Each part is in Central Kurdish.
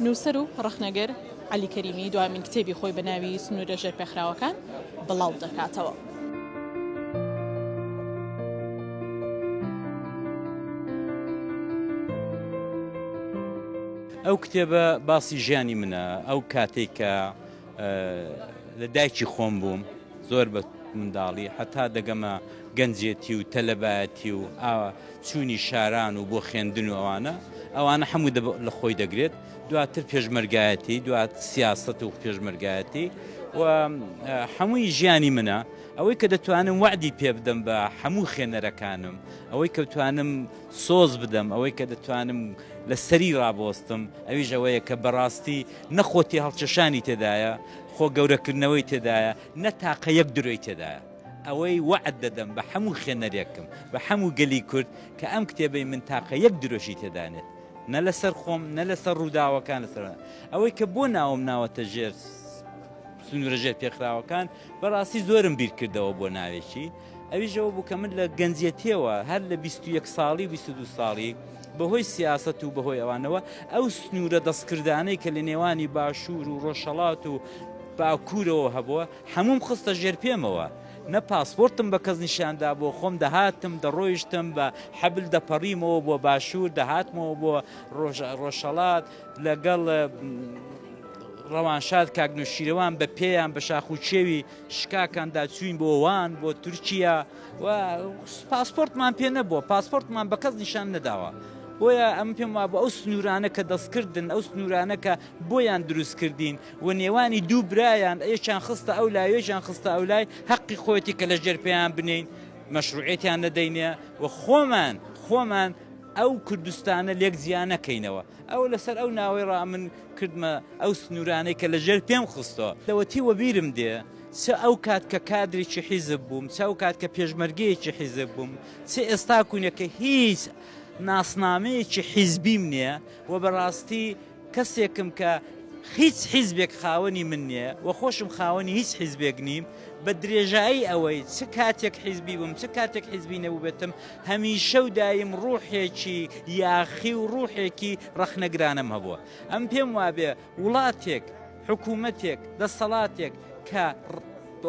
نووسەر و ڕەخنەگەر عەلی کەریمی دوامین کتێبی خۆی بە ناوی سنوورە ژێرپێخراوەکان بڵاو دەکاتەوە. ئەو کتێبە باسی ژیانی منە، ئەو کاتێک کە لە دایکی خۆم بووم زۆر بە منداڵی هەتا دەگەمە گەنجێتی و تەلەبایەتی و چوونی شاران و بۆ خوێندن و ئەوانە هەموو لە خۆی دەگرێت، دواتر پێشمەرگایەتی، دوات سیاست و پێشمەرگایەتی و هەمووی ژیانی منە. ئەوەی کە دەتوانم وعدی پێ بدەم بە هەموو خوێنەرەکانم، ئەوەی کە دەتوانم سۆز بدەم، ئەوەی کە دەتوانم لە سەری ڕابۆستم، ئەویش ئەوەیە کە بەڕاستی نەخۆتی هەڵکێشانی تێدایە، خۆ گەورەکردنەوەی تێدایە، نەتاقە یەک درۆی تێدایە. ئەوەی وعد دەدەم بە هەموو خوێنەرێکم، بە هەموو گەلی کورد کە ئەم کتێبەی من تاقە یەک درۆشی تێدانێت، نە لەسەر خۆم نە لەسەر ڕووداوەکان لەسەر ئەوەی کە بۆ ناوم ناوەتە ژێر سنوورە ژێرپێخراوەکان بەڕاستی زۆرم بیر کردەوە بۆ ناوێکی. ئەویشەوە بوو کە من لە گەنجێتیەوە هەر لە 21 ساڵی 22 ساڵی بەهۆی سیاست و بەهۆی ئەوانەوە ئەو سنوورە دەستکردانەی کە لە نێوانی باشوور و ڕۆژهەڵات و باکوورەوە هەبووە هەموم خستە ژێر پێمەوە. نە پاسپۆرتم بە کەس نیشاندا بۆ خۆم دەهاتم دەڕۆیشتم بە حەبل دەپەڕیمەوە بۆ باشوور، دەهاتمەوە بۆ ڕۆژهەڵات لەگەڵ ڕەوانشاد کاکنوشیرەوان بە پێیان بە شاخوچێوی شکاکاندا چوین بۆ وان بۆ تورکیا و پاسپۆرتمان پێ نەبووە، پاسپۆرتمان بە کەس نیشان نەداوە. بۆیە ئەم پێم وابوو ئەو سنوورانە کە دەستکردن، ئەو سنوورانە کە بۆیان دروست کردین و نێوانی دوو برایان یەکیان خستە ئەو لای یەکیان خستە ئەو لای هەقی خۆیەتی کە لە ژێر پێیان بنین، مەشروعیەتیان نەدەینێ و خۆمان ئەو کوردستانە لێک زیان نەکەینەوە. ئەو لەسەر ئەو ناوەی ڕا من کردمە ئەو سنوورانەی کە لە ژێر پێم خستەوە لەوەتی وەبیرم دێ چ ئەو کات کە کادرێکی حیزب بووم، چ ئەو کات کە پێشمەرگەیەکی حیزب بووم، چ ئێستا کوونێکە هیچ ناسنامەیەکی حیزبیم نییە و بەڕاستی کەسێکم کە هیچ حیزبێک خاوەنی من نییە و خۆشم خاوەنی هیچ حیزبێک نیم، بە درێژایی ئەوەی چ کاتێک حیزبی بووم چ کاتێک حیزبی نەبوو بێتم هەمیشە و دایم ڕوحێکی یاخی و ڕوحێکی ڕەخنەگرانم هەبووە. ئەم پێم وابێ وڵاتێک حکوومەتێک دەسەڵاتێک کە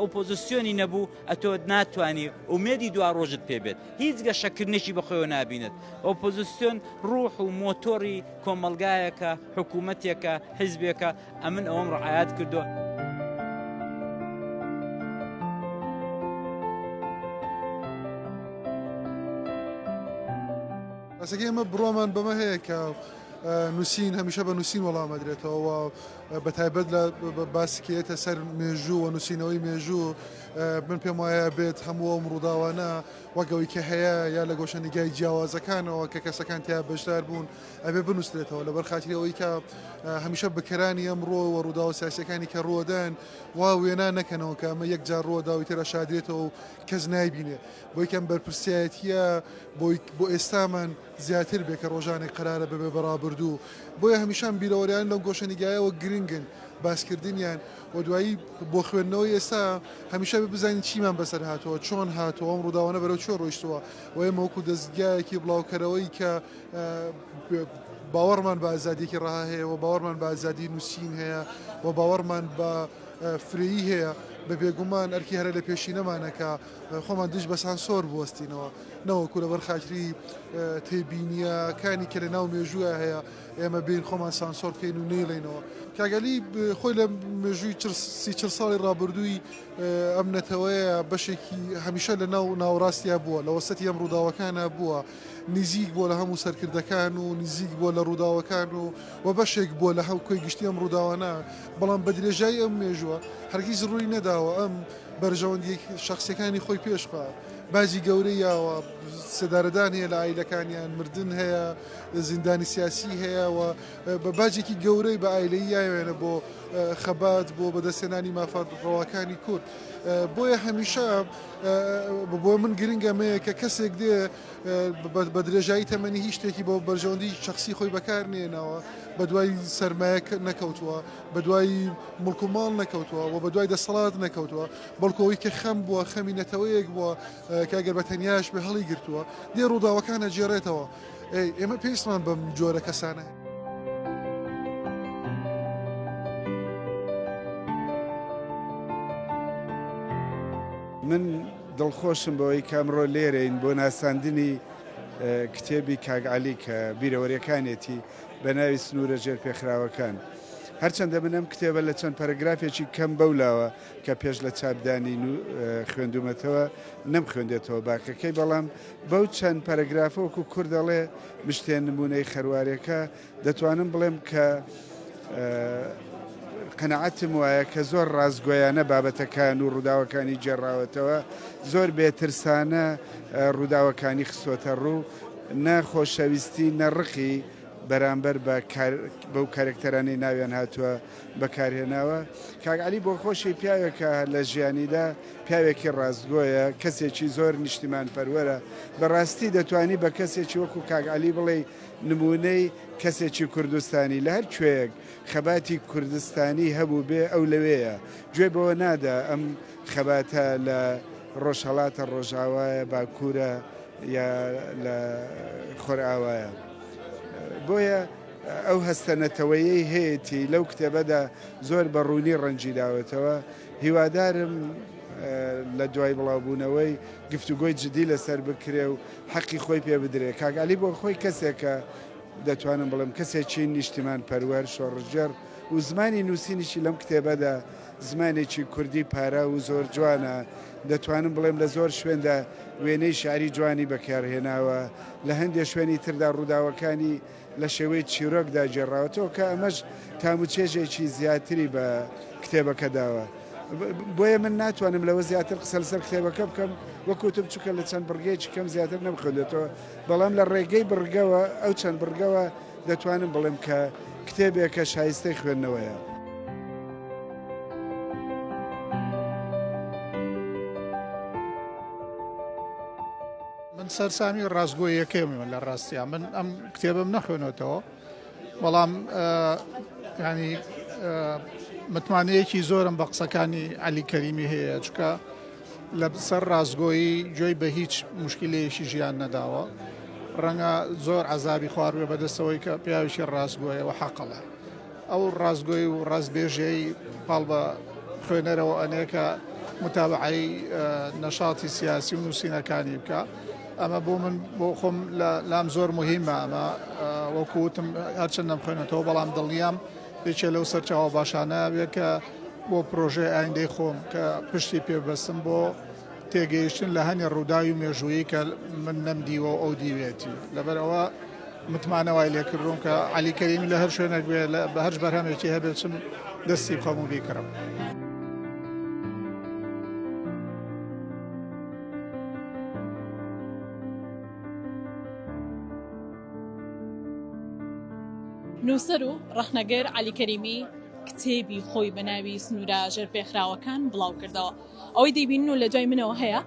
ئۆپۆزیسیۆنی نەبوو ئەتۆ ناتوانانی ئومێدی دوا ڕۆژت پێبێت، هیچ گەشەکردنێکی بەخۆیەوە نابینێت. ئۆپۆزیسیۆن ڕوح و مۆتۆری کۆمەلگایەکە، حکوومەتێکە، حیزبێکە. ئەمن ئەوەم ڕعایەت کردووە. ئەسەکە ئێمە بڕۆمان بەمە هەیە کە نووسین هەمیشە بە نووسین وەڵامەدرێتەوە بە تایبەت لە باسکێتە سەر مێژوو و نووسینەوەی مێژوو من پێم وایە بێت هەموو ئەم ڕووداوانە وەگەوەی کە هەیە یا لە گۆشەنیگای جیاوازەکانەوە کە کەسەکان تیا بەشدار بوون ئەبێ بنووسێتەوە لەبەر خاتریەوەی کە هەمیشە بەکەرانی ئەمڕۆ و ڕووداوە سیاسەکانی کە ڕۆدان وا وێنا نەکەنەوە کە ئەمە یەک جار ڕۆداوی تێرە شادرێتەوە و کەس نایبینێ بۆ یکەم بەرپرسایەتیە بۆ ئێستامان زیاتر بێ کە ڕۆژانێک قرارە ببێ بەڕابردوو. بۆیە هەمیشان بیرەوەریان لەم گۆشەنیگایەوە گرنگن باسکردنیان و دوایی بۆ خوێندنەوەی ئێستا هەمیشە بزانین چیمان بەسەر هاتەوە، چۆن هاتەوە، ئەم ڕووداوانە بەرەو چۆ ڕۆیشتووە و ئێمە وەکو دەستگایەکی بڵاوکەرەوەی کە باوەڕمان بە ئازادیەکی ڕاها هەیە و باوەڕمان بە ئازادی نووسین هەیە و باوەڕمان بە فرێیی هەیە بە بێگومان ئەرکی هەرە لە پێشینەمانەکە خۆمان دش بە سانسۆر بوەستینەوە نەوەکو لەبەر خاتری تێبینیەکانی کە لە ناو مێژووە هەیە ئێمە بین خۆمان سانسۆر بکەین و نێڵێنەوە. کاگەلی خۆی لە مێژووی 30 ساڵی ڕابردووی ئەم نەتەوەیە بەشێکی هەمیشە لە ناوڕاستیا بووە، لە وەسەتی ئەم ڕووداوەکانە بووە، نزیک بۆ لە هەموو سەرکردەکان و نزیک بۆ لە ڕووداوەکان و بەشێک بۆ لە هەوکۆی گشتی ئەم ڕووداوانە. بەڵام بە درێژایی ئەم مێژووە هەرگیز ڕووی نەداوە ئەم بەرژەوەندی شخصیەکانی خۆی پێشخوا باجی گەورەیەوە سەدارەدان هەیە لە ئایلەکانیان، مردن هەیە، زیندانی سیاسی هەیە و بە باجێکی گەورەی بە ئایلەیی یاوێنە بۆ خەبات بۆ بەدەستێنانی مافەڕەواکانی کورد. بۆیە هەمیشە بۆ من گرنگەمەیە کە کەسێک دێ بە درێژایی تەمەنی هیچ شتێکی بۆ بەرژەوەندی شخصی خۆی بەکار نێنەوە، بە دوای سەرمایە نەکەوتووە، بە دوای مڵک و ماڵ نەکەوتووە و بە دوای دەسەڵات نەکەوتووە، بەڵکەوەی کە خەم بووە، خەمی نەتەوەیەک بووە کە ئەگەر بە تەنیاش بە هەڵی گرتووە دێ ڕووداوەکانە جێڕێتەوە. ئێمە پێویستمان بەم جۆرە کەسانە. من دڵخۆشم بەوەی کامڕۆ لێرەین بۆ ناساندنی کتێبی کاگعالی کە بیرەوەریەکانێتی بە ناوی سنوورە ژێرپێخراوەکان. هەرچەندە من ئەم کتێبە لە چەند پەرەگرافێکی کەم بەولاوە کە پێش لە چاپدانی خوێندومەتەوە نەم خوێندێتەوە باکەکەی، بەڵام بەو چەند پەرەگرافە وەکو کورد دەڵێ مشتێن نمونەی خەروارێکە دەتوانم بڵێم کە قەنەعەتم وایە کە زۆر ڕازگۆیانە بابەتەکان و ڕووداوەکانی جێڕاوەتەوە، زۆر بێترسانە ڕووداوەکانی خسۆتە ڕوو، نەخۆشەویستی نەڕقی بەرامبەر بەو کارکتەرانەی ناویان هاتووە بەکارهێناوە. کاگعالی بۆ خۆشی پیاوێکە لە ژیانیدا پیاوێکی ڕازگۆیە، کەسێکی زۆر نیشتیمان پەروەرە. بەڕاستی دەتوانی بە کەسێکی وەکو کاگعالی بڵێ نمونەی کەسێکی کوردستانی لە هەر کوێیەک خەباتی کوردستانی هەبوو بێ ئەو لەوەیە، گوێ بەوە نادا ئەم خەباتە لە ڕۆژهەڵاتە ڕۆژاوایە باکوورە یا لە خۆرئاوایە. بۆیە ئەو هەستەنەتەوەیەی هەیەی لەو کتێبەدا زۆر بەڕوونی ڕەنجیداوێتەوە. هیوادارم لە دوای بڵاوبوونەوەی گفتوگۆی جدی لەسەر بکرێ و حەقی خۆی پێ بدرێ. کاگعالی بۆ خۆی کەسێکە دەتوانم بڵم کەسێکی نیشتیمان پەروەر شۆڕژەر و زمانی نووسینیشی لەم کتێبەدا زمانێکی کوردی پارە و زۆر جوانە. دەتوانم بڵێم لە زۆر شوێندا وێنەی شعری جوانی بەکارهێناوە، لە هەندێک شوێنی تردا ڕووداوەکانی لە شێوەی چیرۆکدا جێڕاوەتەوە کە ئەمەش تاموچێژێکی زیاتری بە کتێبەکە داوە. بۆیە من ناتوانم لەوە زیاتر قسە لەسەر کتێبەکە بکەم، وەکوتم چووکە لە چەند بڕگەیەکی کەم زیاتر نەبخوێنێتەوە، بەڵام لە ڕێگەی بڕگەوە ئەو چەند بڕگەوە دەتوانم بڵێم کە کتێبێکە شایستەی خوێندنەوەیە. من سەرسامی ڕازگۆیەکەمی من لە ڕاستیان من ئەم کتێبم نەخوێنێتەوە، بەڵام ینی متمانەیەکی زۆرم بە قسەکانی عەلی کەریمی هەیە، چکە لە سەر ڕازگۆیی گوێی بە هیچ مشکلەیەکی ژیان نەداوە. ڕەنگە زۆر عەزابی خواردوێ بەدەستەوەی کە پیاوێکی ڕازگۆیە و حەقەڵە. ئەو ڕازگۆی و ڕازبێژەی پاڵ بە خوێنەرەوە ئەنێکە متابعەی نەشاتی سیاسی و نووسینەکانی بکە. ئەمە بۆ من بۆ خۆم لام زۆر مهمە. ئەمە وەکوتم هەرچەند نەمخوێنێتەوە، بەڵام دڵنیام پێچێ لەو سەرچاوە باشانە بێ کە بۆ پرۆژەی ئایندەی خۆم کە پشتی پێبەستم بۆ تێگەیشتن لە هەنێ ڕووداوی مێژوویی کە من نەمدیوە ئەو دیوێتی. لەبەرەوە متمانەوای لێکردوم کە عەلی کەریمی لە هەر شوێنێک بێ بە هەر بەرهەمێکی هەبێت چم دەستی بخەم و بیکڕم. نووسەر و ڕەخنەگەر عەلی کەریمی کتێبی خۆی بە ناوی سنوورە ژێرپێخراوەکان بڵاو کردەوە. ئەوەی دەیبینن و لە دوای منەوە هەیە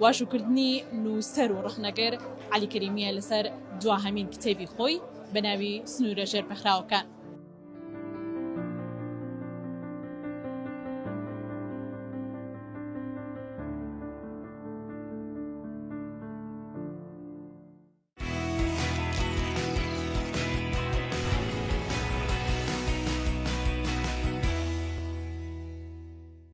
واژووکردنی نووسەر و ڕەخنەگەر عەلی کەریمیە لەسەر دواهەمین کتێبی خۆی بە ناوی سنوورە ژێرپێخراوەکان.